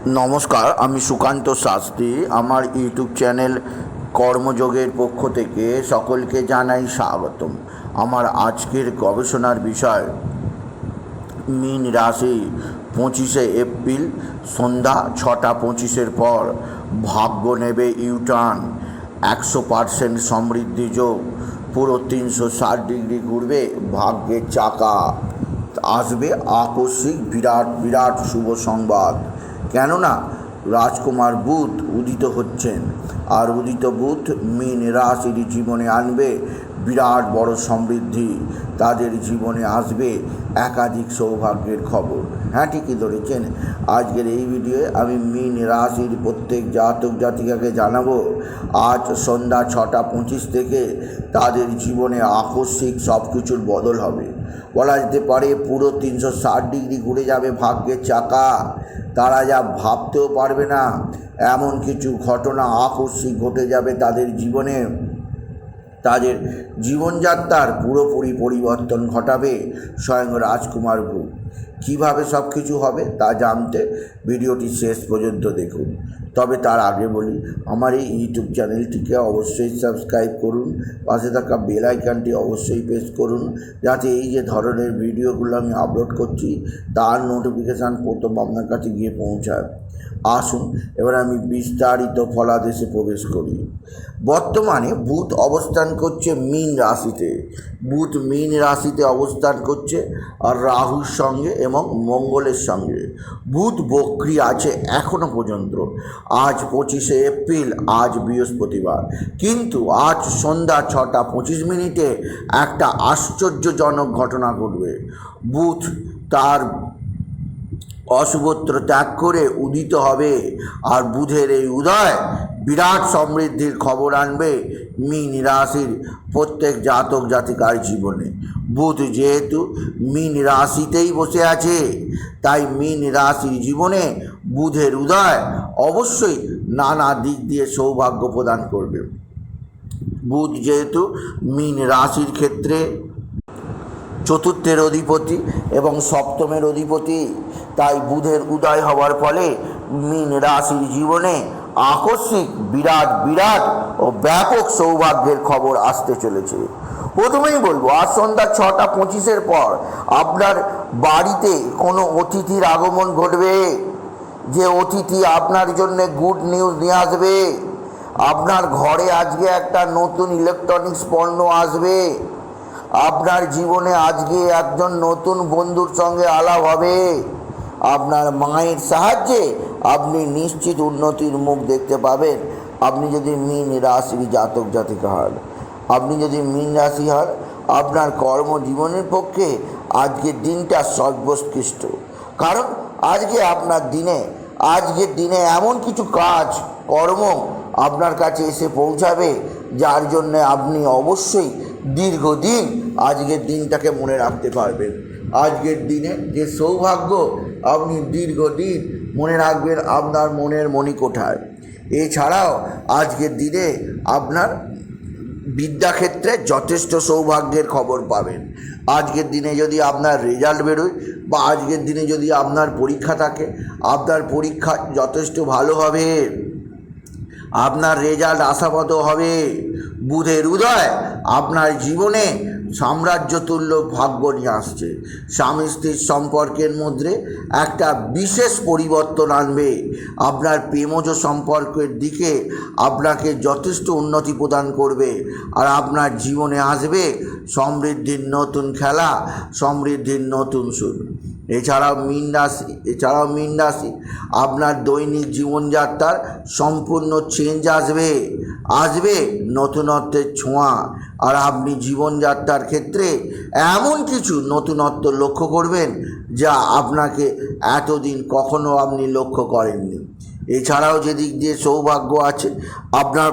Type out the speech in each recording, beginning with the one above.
নমস্কার, আমি সুকান্ত শাস্ত্রী। আমার ইউটিউব চ্যানেল কর্মযোগের পক্ষ থেকে সকলকে জানাই স্বাগতম। আমার আজকের গবেষণার বিষয় মীন রাশি 25শে এপ্রিল সন্ধ্যা 6:25 পর ভাগ্য নেবে ইউটার্ন। 100% সমৃদ্ধি যোগ, পুরো 360 ডিগ্রি ঘুরবে ভাগ্যের চাকা। আসবে আকস্মিক বিরাট বিরাট শুভ সংবাদ, কেননা রাজকুমার বুধ উদিত হচ্ছেন, আর উদিত বুধ মীন রাশির জীবনে আনবে বিরাট বড় সমৃদ্ধি। তাদের জীবনে আসবে একাধিক সৌভাগ্যের খবর। হ্যাঁ, ঠিকই ধরেছেন। আজকের এই ভিডিওয়ে আমি মীন রাশির প্রত্যেক জাতক জাতিকাকে জানাবো আজ সন্ধ্যা 6:25 থেকে তাদের জীবনে আকস্মিক সব কিছুর বদল হবে। বলা যেতে পারে পুরো 360 ডিগ্রি ঘুরে যাবে ভাগ্যের চাকা। তারা যা ভাবতেও পারবে না এমন কিছু ঘটনা আকস্মিক ঘটে যাবে তাদের জীবনে। তাদের জীবনযাত্রার পুরোপুরি পরিবর্তন ঘটাবে স্বয়ং রাজকুমার বুধ। কীভাবে সব কিছু হবে তা জানতে ভিডিওটি শেষ পর্যন্ত দেখুন। তবে তার আগে বলি, আমার এই ইউটিউব চ্যানেলটিকে অবশ্যই সাবস্ক্রাইব করুন, পাশে থাকা বেল আইকনটি অবশ্যই প্রেস করুন, যাতে এই যে ধরনের ভিডিওগুলো আমি আপলোড করছি তার নোটিফিকেশান প্রথম আপনার কাছে গিয়ে পৌঁছায়। আসুন এবার আমি বিস্তারিত ফলাদেশে প্রবেশ করি। বর্তমানে বুধ অবস্থান করছে মীন রাশিতে। বুধ মীন রাশিতে অবস্থান করছে আর রাহুর সঙ্গে এবং মঙ্গলের সঙ্গে। বুধ বক্রী আছে এখনও পর্যন্ত। আজ 25শে এপ্রিল, আজ বৃহস্পতিবার। কিন্তু আজ সন্ধ্যা 6:25 একটা আশ্চর্যজনক ঘটনা ঘটবে। বুধ তার অশুভত্র ত্যাগ করে উদিত হবে, আর বুধের এই উদয় বিরাট সমৃদ্ধির খবর আনবে মীন রাশির প্রত্যেক জাতক জাতিকার জীবনে। বুধ যেহেতু মীন রাশিতেই বসে আছে, তাই মীন রাশির জীবনে বুধের উদয় অবশ্যই নানা দিক দিয়ে সৌভাগ্য প্রদান করবে। বুধ যেহেতু মীন রাশির ক্ষেত্রে চতুর্থের অধিপতি এবং সপ্তমের অধিপতি, তাই বুধের উদয় হওয়ার ফলে মীন রাশির জীবনে আকস্মিক বিরাট বিরাট ও ব্যাপক সৌভাগ্যের খবর আসতে চলেছে। প্রথমেই বলবো, আজ সন্ধ্যা 6:25 পর আপনার বাড়িতে কোনো অতিথির আগমন ঘটবে। যে অতিথি আপনার জন্য গুড নিউজ নিয়ে আসবে। আপনার ঘরে আজকে একটা নতুন ইলেকট্রনিক্স পণ্য আসবে। আপনার জীবনে আজকে একজন নতুন বন্ধুর সঙ্গে আলাপ হবে। আপনার মায়ের সাহায্যে আপনি নিশ্চিত উন্নতির মুখ দেখতে পাবেন। আপনি যদি মীন রাশির জাতক জাতিকা হন, আপনার কর্মজীবনের পক্ষে আজকের দিনটা সর্বোৎকৃষ্ট। কারণ আজকের দিনে এমন কিছু কাজ কর্ম আপনার কাছে এসে পৌঁছাবে, যার জন্য আপনি অবশ্যই দীর্ঘদিন আজকের দিনটাকে মনে রাখতে পারবেন। আজকের দিনে যে সৌভাগ্য আপনি দীর্ঘদিন মনে রাখবেন আপনার মনের মণিকোঠায়। এছাড়াও আজকের দিনে আপনার বিদ্যাক্ষেত্রে যথেষ্ট সৌভাগ্যের খবর পাবেন। আজকের দিনে যদি আপনার রেজাল্ট বেরোয় বা আজকের দিনে যদি আপনার পরীক্ষা থাকে, আপনার পরীক্ষা যথেষ্ট ভালো হবে, আপনার রেজাল্ট আশাবাদ হবে। বুধের উদয় আপনার জীবনে সাম্রাজ্যতুল্য ভাগ্য নিয়ে আসছে। স্বামী স্ত্রীর সম্পর্কের মধ্যে একটা বিশেষ পরিবর্তন আনবে। আপনার প্রেমজ সম্পর্কের দিকে আপনাকে যথেষ্ট উন্নতি প্রদান করবে, আর আপনার জীবনে আসবে সমৃদ্ধির নতুন খেলা, সমৃদ্ধির নতুন সুর। এছাড়াও মীন রাশি আপনার দৈনিক জীবনযাত্রার সম্পূর্ণ চেঞ্জ আসবে নতুনত্বের ছোঁয়া। আর আপনি জীবনযাত্রার ক্ষেত্রে এমন কিছু নতুনত্ব লক্ষ্য করবেন যা আপনাকে এতদিন কখনো আপনি লক্ষ্য করেননি। এছাড়াও যেদিক দিয়ে সৌভাগ্য আছে, আপনার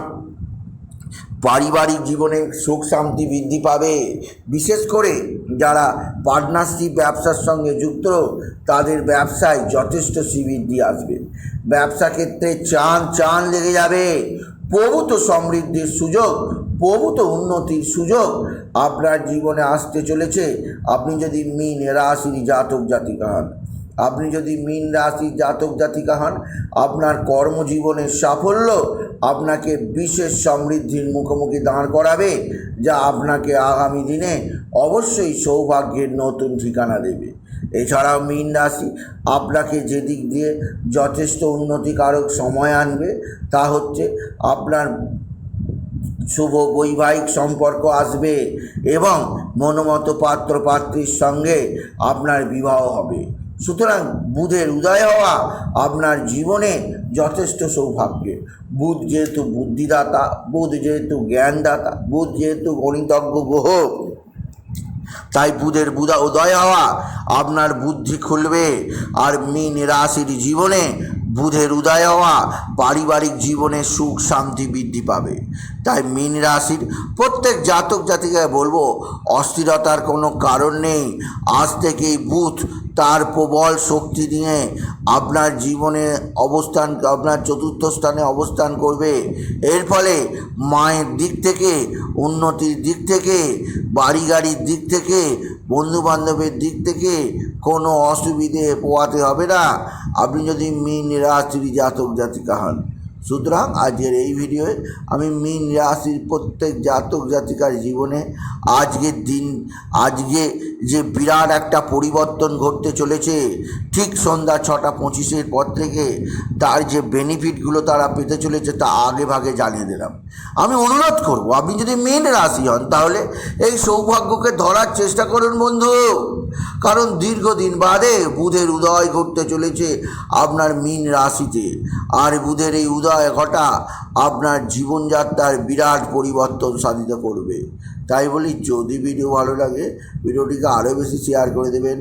পারিবারিক জীবনে সুখ শান্তি বৃদ্ধি পাবে। বিশেষ করে যারা পার্টনারশিপ ব্যবসার সঙ্গে যুক্ত, তাদের ব্যবসায় যথেষ্ট শ্রীবৃদ্ধি আসবে। ব্যবসা ক্ষেত্রে চান লেগে যাবে। প্রভূত সমৃদ্ধির সুযোগ, প্রভূত উন্নতির সুযোগ আপনার জীবনে আসতে চলেছে। আপনি যদি মীন রাশির জাতক জাতিকা হন, আপনি যদি মীন রাশির জাতক জাতিকা হন, আপনার কর্মজীবনের সাফল্য আপনাকে বিশেষ সমৃদ্ধির মুখোমুখি দাঁড় করাবে, যা আপনাকে আগামী দিনে অবশ্যই সৌভাগ্যের নতুন ঠিকানা দেবে। এছাড়াও মীন রাশি আপনাকে যেদিক দিয়ে যথেষ্ট উন্নতিকারক সময় আনবে তা হচ্ছে আপনার শুভ বৈবাহিক সম্পর্ক আসবে এবং মনোমত পাত্র পাত্রীর সঙ্গে আপনার বিবাহ হবে। সুতরাং বুধের উদয় হওয়া আপনার জীবনে যথেষ্ট সৌভাগ্যের। বুধ যেহেতু বুদ্ধিদাতা, বুধ যেহেতু জ্ঞানদাতা, বুধ যেহেতু গণিতজ্ঞ গ্রহ, তাই বুধের উদয় হওয়া আপনার বুদ্ধি খুলবে। আর মীন রাশির জীবনে বুধের উদয় হওয়া পারিবারিক জীবনে সুখ শান্তি বৃদ্ধি পাবে। তাই মীন রাশির প্রত্যেক জাতক জাতিকায় বলবো, অস্থিরতার কোনো কারণ নেই। আজ থেকেই বুধ তার প্রবল শক্তি নিয়ে আপনার জীবনে আপনার চতুর্থ স্থানে অবস্থান করবে। এর ফলে মায়ের দিক থেকে, উন্নতির দিক থেকে, বাড়ি গাড়ির দিক থেকে, বন্ধুবান্ধবের দিক থেকে কোনো অসুবিধে পোহাতে হবে না, আপনি যদি মীন রাশির জাতক জাতিকা হন। সুতরাং আজকের এই ভিডিওয়ে আমি মীন রাশির প্রত্যেক জাতক জাতিকার জীবনে আজকে যে বিরাট একটা পরিবর্তন ঘটতে চলেছে, ঠিক সন্ধ্যা 6:25 পর থেকে তার যে বেনিফিটগুলো তারা পেতে চলেছে তা আগে ভাগে জানিয়ে দিলাম। আমি অনুরোধ করব, আপনি যদি মীন রাশি হন তাহলে এই সৌভাগ্যকে ধরার চেষ্টা করুন বন্ধু, কারণ দীর্ঘদিন বাদে বুধের উদয় ঘটতে চলেছে আপনার মীন রাশিতে। আর বুধের এই উদয় ঘটা আপনার জীবনযাত্রার বিরাট পরিবর্তন সাধিত করবে। তাই বলি, যদি ভিডিও ভালো লাগে ভিডিওটিকে আরও বেশি শেয়ার করে দেবেন।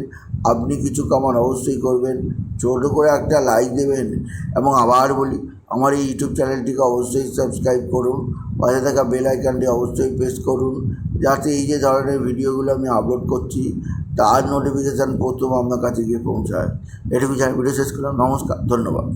আপনি কিছু কমেন্ট অবশ্যই করবেন, ছোটো করে একটা লাইক দেবেন, এবং আবার বলি, আমার এই ইউটিউব চ্যানেলটিকে অবশ্যই সাবস্ক্রাইব করুন, পাশে থাকা বেল আইকনটি অবশ্যই প্রেস করুন, যাতে এই যে ধরনের ভিডিওগুলো আমি আপলোড করছি তার নোটিফিকেশান প্রথম আপনার কাছে গিয়ে পৌঁছায়। এটুকু জানি ভিডিও শেষ করলাম। নমস্কার, ধন্যবাদ।